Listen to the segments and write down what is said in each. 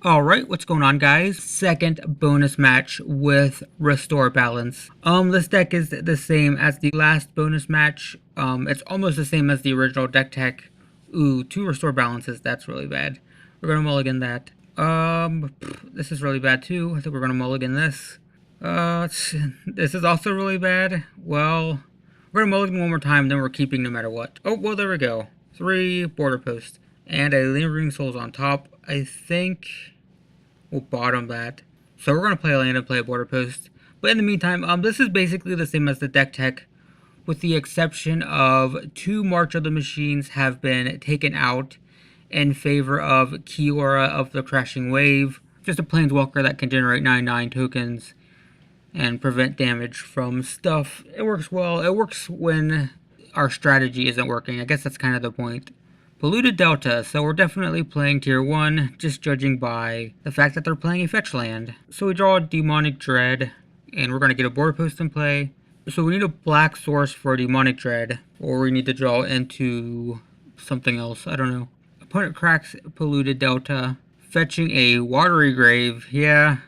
Alright, what's going on, guys? Second bonus match with Restore Balance. This deck is the same as the last bonus match. It's almost the same as the original deck tech. Ooh, 2 Restore Balances, that's really bad. We're gonna mulligan that. This is really bad too. I think we're gonna mulligan this. This is also really bad. Well, we're gonna mulligan one more time, then we're keeping no matter what. Oh, well, there we go. 3 Border Posts. And a Lingering Souls on top. I think we'll bottom that. So we're going to play a land and play a Border Post. But in the meantime, this is basically the same as the deck tech, with the exception of 2 March of the Machines have been taken out in favor of Kiora of the Crashing Wave. Just a Planeswalker that can generate 9/9 tokens and prevent damage from stuff. It works well. It works when our strategy isn't working. I guess that's kind of the point. Polluted Delta, so we're definitely playing tier 1, just judging by the fact that they're playing a fetch land. So we draw a Demonic Dread, and we're going to get a Border Post in play. So we need a black source for Demonic Dread, or we need to draw into something else, I don't know. Opponent cracks Polluted Delta, fetching a Watery Grave. Yeah,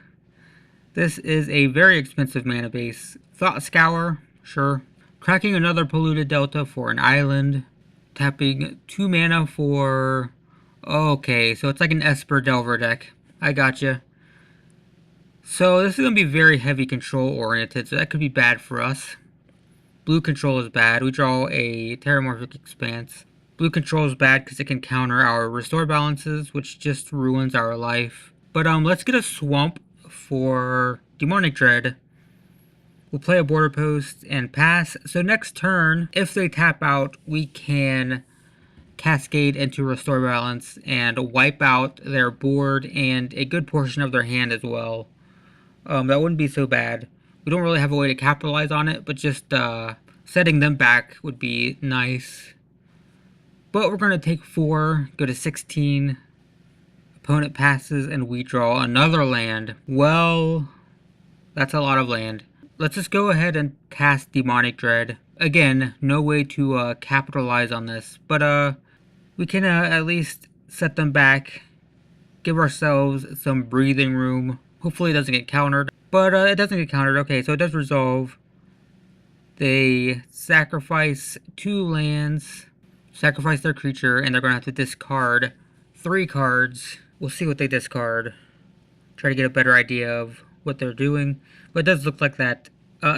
this is a very expensive mana base. Thought Scour, sure. Cracking another Polluted Delta for an island. Tapping 2 mana for... Okay, so it's like an Esper Delver deck. I gotcha. So this is going to be very heavy control oriented, so that could be bad for us. Blue control is bad. We draw a Terramorphic Expanse. Blue control is bad because it can counter our Restore Balances, which just ruins our life. But let's get a Swamp for Demonic Dread. We'll play a Border Post and pass. So next turn, if they tap out, we can cascade into Restore Balance and wipe out their board and a good portion of their hand as well. That wouldn't be so bad. We don't really have a way to capitalize on it, but just setting them back would be nice. But we're going to take 4, go to 16. Opponent passes and we draw another land. Well, that's a lot of land. Let's just go ahead and cast Demonic Dread. Again, no way to capitalize on this, but we can at least set them back, give ourselves some breathing room. Hopefully it doesn't get countered, but it doesn't get countered. Okay, so it does resolve. They sacrifice 2 lands, sacrifice their creature, and they're going to have to discard 3 cards. We'll see what they discard. Try to get a better idea of what they're doing. But it does look like that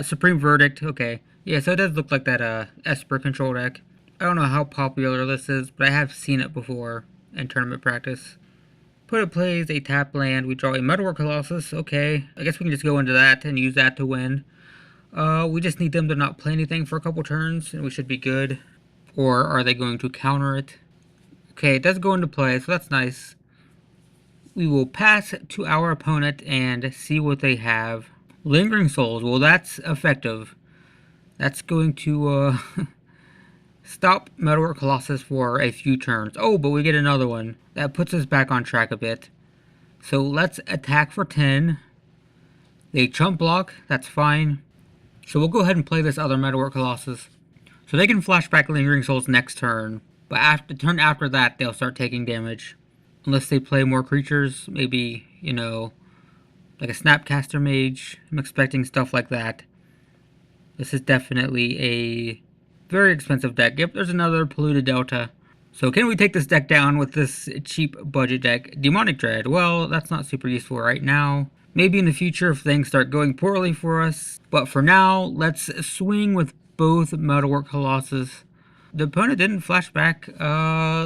Supreme Verdict. Okay, yeah, so it does look like that Esper control deck. I don't know how popular this is, but I have seen it before in tournament practice. Opponent plays a tap land. We draw a Metalwork Colossus. Okay, I guess we can just go into that and use that to win. We just need them to not play anything for a couple turns, and we should be good. Or are they going to counter it? Okay, it does go into play, so that's nice. We will pass to our opponent and see what they have. Lingering Souls, well, that's effective. That's going to stop Metalwork Colossus for a few turns. Oh, but we get another one. That puts us back on track a bit. So let's attack for 10. They chump block, that's fine. So we'll go ahead and play this other Metalwork Colossus. So they can flashback Lingering Souls next turn. But after the turn after that, they'll start taking damage. Unless they play more creatures, maybe, you know, like a Snapcaster Mage. I'm expecting stuff like that. This is definitely a very expensive deck. Yep, there's another Polluted Delta. So can we take this deck down with this cheap budget deck? Demonic Dread, well, that's not super useful right now. Maybe in the future if things start going poorly for us. But for now, let's swing with both Metalwork Colossus. The opponent didn't flashback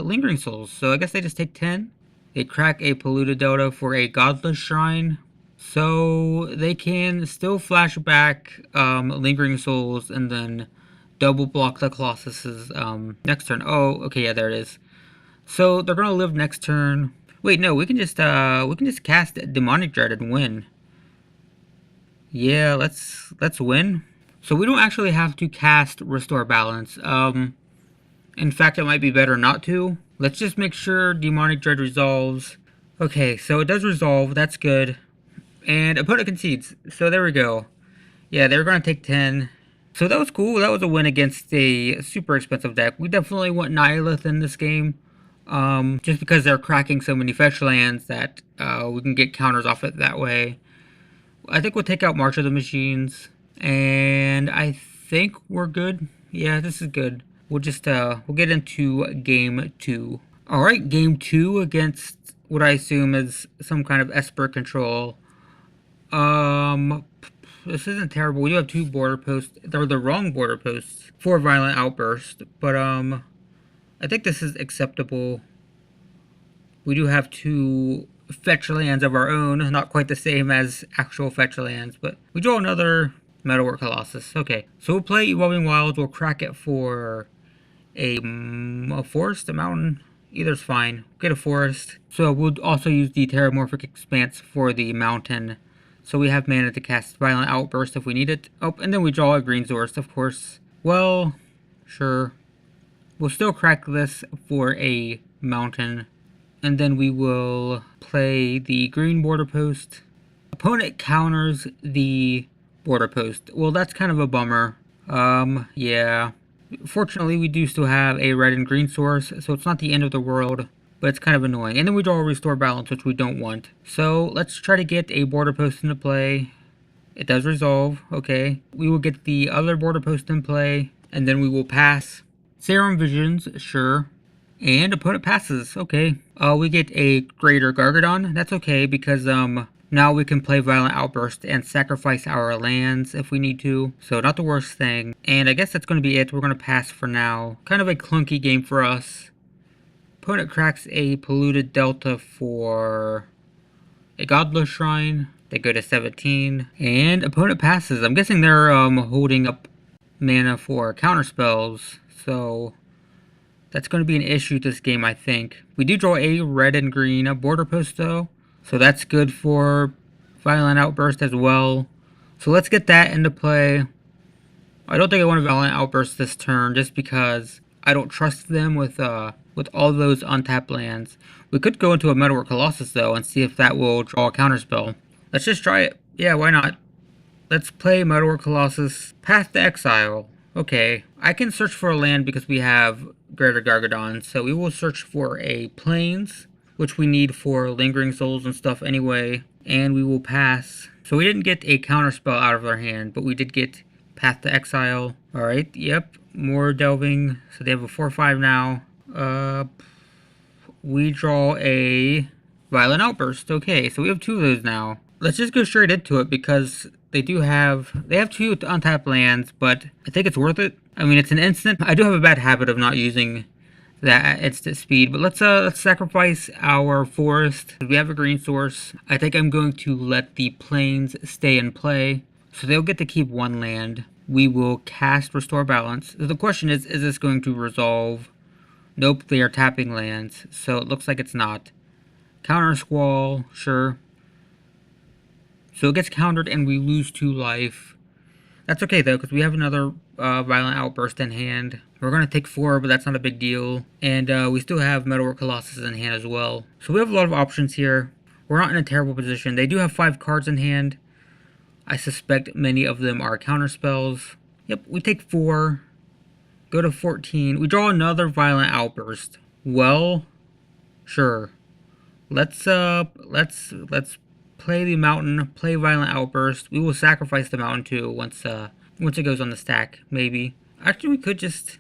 Lingering Souls, so I guess they just take 10. They crack a Polluted Delta for a Godless Shrine. So they can still flash back Lingering Souls and then double block the Colossus's next turn. Oh, okay, yeah, there it is. So they're gonna live next turn. Wait, no, we can just cast Demonic Dread and win. Yeah, let's win. So we don't actually have to cast Restore Balance. In fact, it might be better not to. Let's just make sure Demonic Dread resolves. Okay, so it does resolve. That's good. And opponent concedes. So there we go. Yeah, they were going to take 10. So that was cool. That was a win against a super expensive deck. We definitely want Nihilith in this game. Just because they're cracking so many fetch lands that we can get counters off it that way. I think we'll take out March of the Machines, and I think we're good. Yeah, this is good. We'll get into game two. All right, game two against what I assume is some kind of Esper control. Um, this isn't terrible. We do have two border posts. They're the wrong border posts for violent outburst, but I think this is acceptable. We do have two fetch lands of our own, not quite the same as actual fetch lands, but we draw another Metalwork Colossus. Okay, so we'll play Evolving Wilds. We'll crack it for a forest, a mountain. Either's fine. Get a forest. So we'll also use the Terramorphic Expanse for the mountain. So we have mana to cast Violent Outburst if we need it. Oh, and then we draw a green source, of course. Well, sure. We'll still crack this for a mountain. And then we will play the green border post. Opponent counters the border post. Well, that's kind of a bummer. Yeah. Fortunately, we do still have a red and green source, so it's not the end of the world, but it's kind of annoying. And then we draw a Restore Balance, which we don't want. So let's try to get a border post into play. It does resolve, okay. We will get the other border post in play, and then we will pass. Serum Visions, sure. And opponent passes, okay. We get a Greater Gargadon. That's okay, because now we can play Violent Outburst and sacrifice our lands if we need to. So not the worst thing. And I guess that's going to be it. We're going to pass for now. Kind of a clunky game for us. Opponent cracks a Polluted Delta for a Godless Shrine. They go to 17. And opponent passes. I'm guessing they're holding up mana for counter spells. So that's going to be an issue this game, I think. We do draw a red and green border post though. So that's good for Violent Outburst as well. So let's get that into play. I don't think I want to Violent Outburst this turn just because I don't trust them with all those untapped lands. We could go into a Metalwork Colossus though and see if that will draw a counterspell. Let's just try it. Yeah, why not? Let's play Metalwork Colossus. Path to Exile. Okay, I can search for a land because we have Greater Gargadon. So we will search for a Plains, which we need for Lingering Souls and stuff anyway, and we will pass. So we didn't get a counterspell out of their hand, but we did get Path to Exile. Alright, yep, more delving. So they have a 4-5 now. We draw a Violent Outburst. Okay, so we have two of those now. Let's just go straight into it because they have two untapped lands, but I think it's worth it. I mean, it's an instant. I do have a bad habit of not using that at instant speed, but let's sacrifice our forest. We have a green source. I think I'm going to let the plains stay in play, so they'll get to keep one land. We will cast Restore Balance. So the question is this going to resolve? Nope, they are tapping lands, so it looks like it's not. Counter Squall, sure. So it gets countered and we lose 2 life. That's okay though, because we have another Violent Outburst in hand. We're going to take 4, but that's not a big deal. And we still have Metalwork Colossus in hand as well. So we have a lot of options here. We're not in a terrible position. They do have 5 cards in hand. I suspect many of them are counter spells. Yep, we take 4. Go to 14. We draw another Violent Outburst. Well, sure. Let's play the mountain, play Violent Outburst. We will sacrifice the mountain too once it goes on the stack, maybe. Actually, we could just...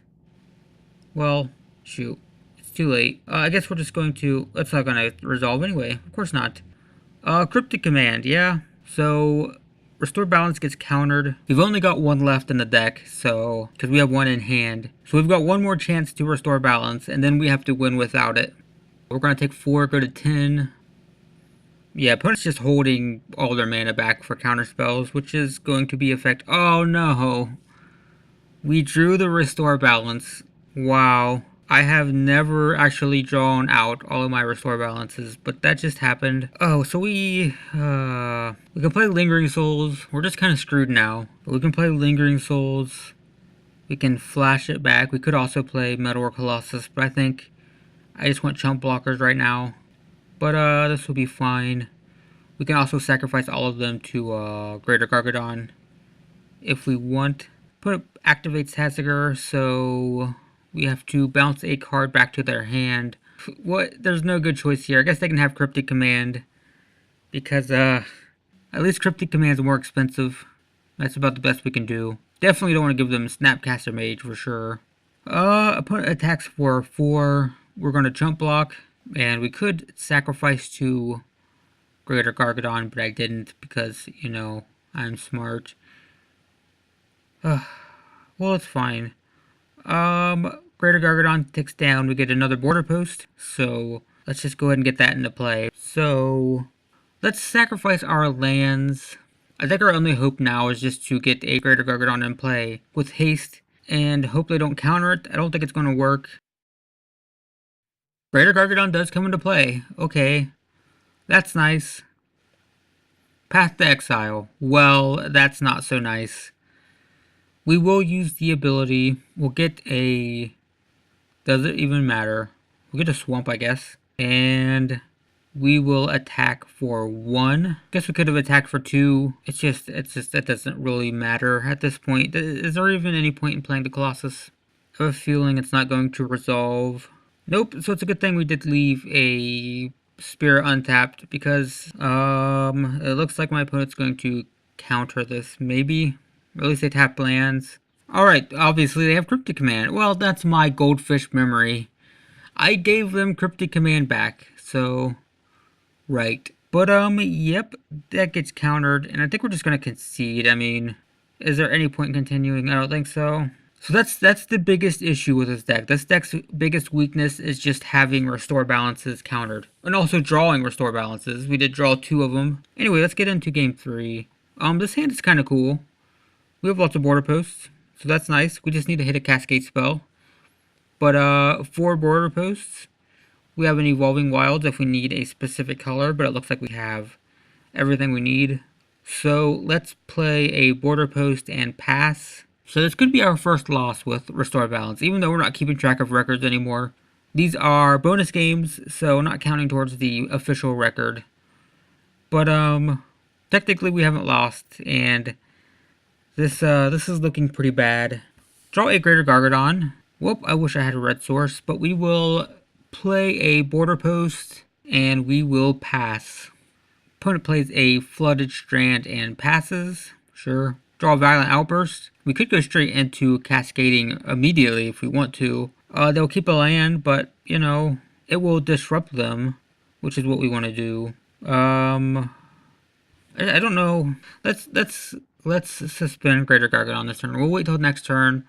Well, shoot. It's too late. I guess we're just going to... That's not going to resolve anyway. Of course not. Cryptic Command, yeah. So, Restore Balance gets countered. We've only got 1 left in the deck, so... Because we have 1 in hand. So we've got 1 more chance to Restore Balance, and then we have to win without it. We're going to take 4, go to 10... Yeah, opponent's just holding all their mana back for counter spells, which is going to be effect. Oh no! We drew the Restore Balance. Wow. I have never actually drawn out all of my Restore Balances, but that just happened. Oh, so we can play Lingering Souls. We're just kind of screwed now. But we can play Lingering Souls. We can flash it back. We could also play Metalwork Colossus, but I think I just want chump blockers right now. But this will be fine. We can also sacrifice all of them to Greater Gargadon if we want. Activates Tasigur, so we have to bounce a card back to their hand. What? There's no good choice here. I guess they can have Cryptic Command because at least Cryptic Command is more expensive. That's about the best we can do. Definitely don't want to give them Snapcaster Mage for sure. Opponent attacks for 4. We're going to jump block, and we could sacrifice to Greater Gargadon, but I didn't because, you know, I'm smart. Well, it's fine. Greater Gargadon ticks down. We get another border post, so let's just go ahead and get that into play. So let's sacrifice our lands. I think our only hope now is just to get a Greater Gargadon in play with haste and hope they don't counter it. I don't think it's going to work. Greater Gargadon does come into play. Okay, that's nice. Path to Exile. Well, that's not so nice. We will use the ability. We'll get a... Does it even matter? We'll get a Swamp, I guess. And we will attack for 1. Guess we could have attacked for 2. It's just, that doesn't really matter at this point. Is there even any point in playing the Colossus? I have a feeling it's not going to resolve. Nope, so it's a good thing we did leave a Spirit untapped because it looks like my opponent's going to counter this, maybe. Or at least they tap lands. Alright, obviously they have Cryptic Command. Well, that's my goldfish memory. I gave them Cryptic Command back, so... Right. But, yep, that gets countered, and I think we're just gonna concede. I mean, is there any point in continuing? I don't think so. So that's the biggest issue with this deck. This deck's biggest weakness is just having Restore Balances countered. And also drawing Restore Balances. We did draw 2 of them. Anyway, let's get into game 3. This hand is kind of cool. We have lots of border posts, so that's nice. We just need to hit a Cascade spell. But, 4 border posts. We have an Evolving Wilds if we need a specific color, but it looks like we have everything we need. So let's play a border post and pass. So this could be our first loss with Restore Balance, even though we're not keeping track of records anymore. These are bonus games, so not counting towards the official record. But technically we haven't lost, and this is looking pretty bad. Draw a Greater Gargadon. Whoop, I wish I had a red source, but we will play a border post, and we will pass. Opponent plays a Flooded Strand and passes. Sure. Draw a Violent Outburst. We could go straight into Cascading immediately if we want to. They'll keep a land, but, you know, it will disrupt them, which is what we want to do. I don't know. Let's suspend Greater Gargadon this turn. We'll wait till next turn.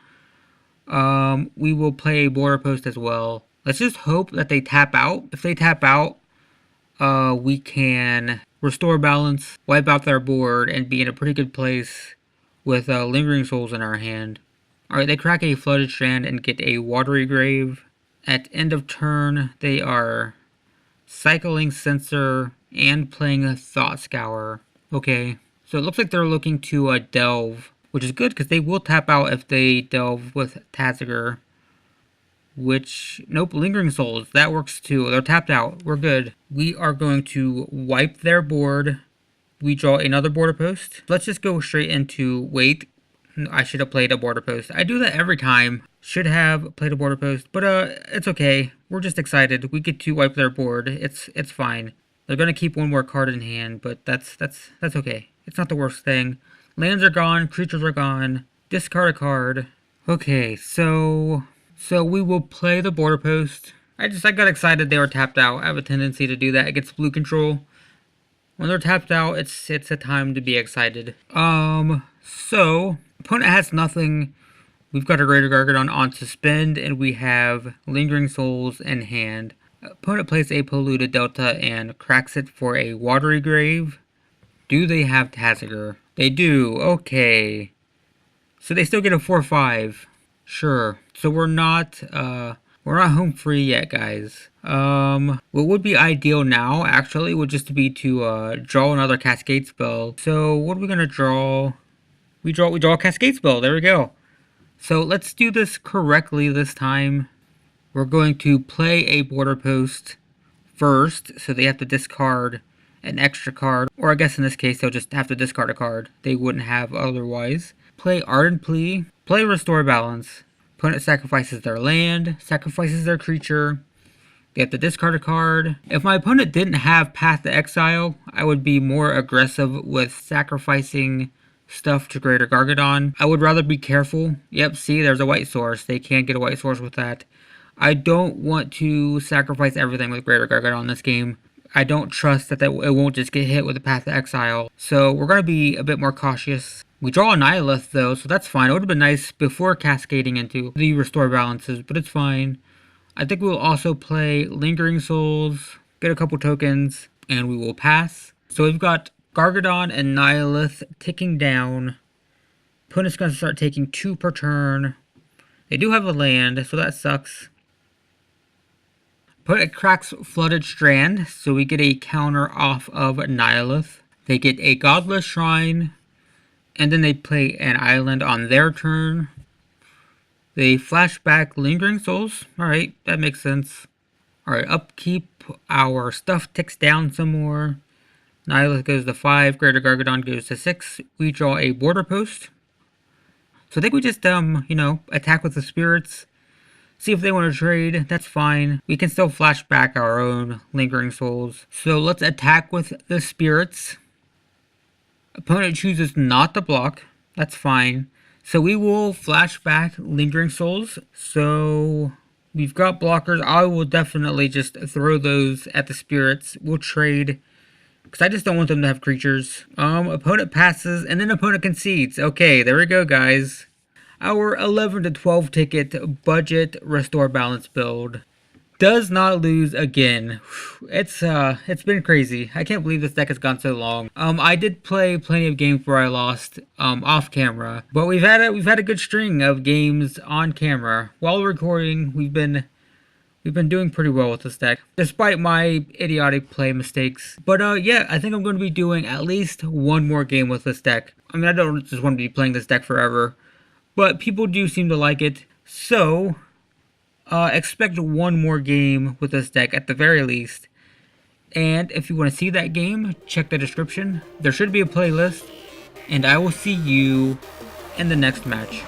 We will play a border post as well. Let's just hope that they tap out. If they tap out, we can restore balance, wipe out their board, and be in a pretty good place with Lingering Souls in our hand. Alright, they crack a Flooded Strand and get a Watery Grave. At end of turn, they are cycling Censor and playing a Thought Scour. Okay, so it looks like they're looking to delve, which is good because they will tap out if they delve with Taziger. Which, nope, Lingering Souls, that works too. They're tapped out, we're good. We are going to wipe their board. We draw another border post. Let's just go straight into wait. I should have played a border post. I do that every time. Should have played a border post, but it's okay. We're just excited. We get to wipe their board. It's fine. They're gonna keep 1 more card in hand, but that's okay. It's not the worst thing. Lands are gone, creatures are gone. Discard a card. Okay, so we will play the border post. I got excited they were tapped out. I have a tendency to do that against blue control. When they're tapped out, it's a time to be excited. So opponent has nothing. We've got a Greater Gargadon on suspend, and we have Lingering Souls in hand. Opponent plays a Polluted Delta and cracks it for a Watery Grave. Do they have Taziger? They do. Okay. So they still get a 4/5. Sure. So we're not home free yet, guys. What would be ideal now, actually, would just be to draw another Cascade spell. So what are we gonna draw? We draw a Cascade spell. There we go. So let's do this correctly this time. We're going to play a border post first, so they have to discard an extra card, or I guess in this case they'll just have to discard a card they wouldn't have otherwise. Play Ardent Plea, play Restore Balance. Opponent sacrifices their land, sacrifices their creature. Get to discard a card. If my opponent didn't have Path to Exile, I would be more aggressive with sacrificing stuff to Greater Gargadon. I would rather be careful. Yep, see, there's a white source. They can't get a white source with that. I don't want to sacrifice everything with Greater Gargadon in this game. I don't trust that it won't just get hit with a Path to Exile. So we're going to be a bit more cautious. We draw a Nihilith though, so that's fine. It would have been nice before cascading into the Restore Balances, but it's fine. I think we will also play Lingering Souls, get a couple tokens, and we will pass. So we've got Gargadon and Nihilith ticking down. Opponent's going to start taking 2 per turn. They do have a land, so that sucks. Opponent cracks Flooded Strand, so we get a counter off of Nihilith. They get a Godless Shrine, and then they play an island on their turn. They flash back Lingering Souls. Alright, that makes sense. Alright, upkeep. Our stuff ticks down some more. Nihilith goes to 5. Greater Gargadon goes to 6. We draw a Border Post. So I think we just, attack with the spirits. See if they want to trade. That's fine. We can still flash back our own Lingering Souls. So let's attack with the spirits. Opponent chooses not to block. That's fine. So we will flash back Lingering Souls. So we've got blockers. I will definitely just throw those at the spirits. We'll trade, because I just don't want them to have creatures. Opponent passes, and then opponent concedes. Okay, there we go, guys. Our 11 to 12 ticket budget Restore Balance build does not lose again. It's been crazy. I can't believe this deck has gone so long. I did play plenty of games where I lost off camera, but we've had a good string of games on camera while recording. We've been doing pretty well with this deck, despite my idiotic play mistakes. But yeah, I think I'm going to be doing at least one more game with this deck. I mean, I don't just want to be playing this deck forever, but people do seem to like it, so expect one more game with this deck at the very least. And if you want to see that game, check the description. There should be a playlist, and I will see you in the next match.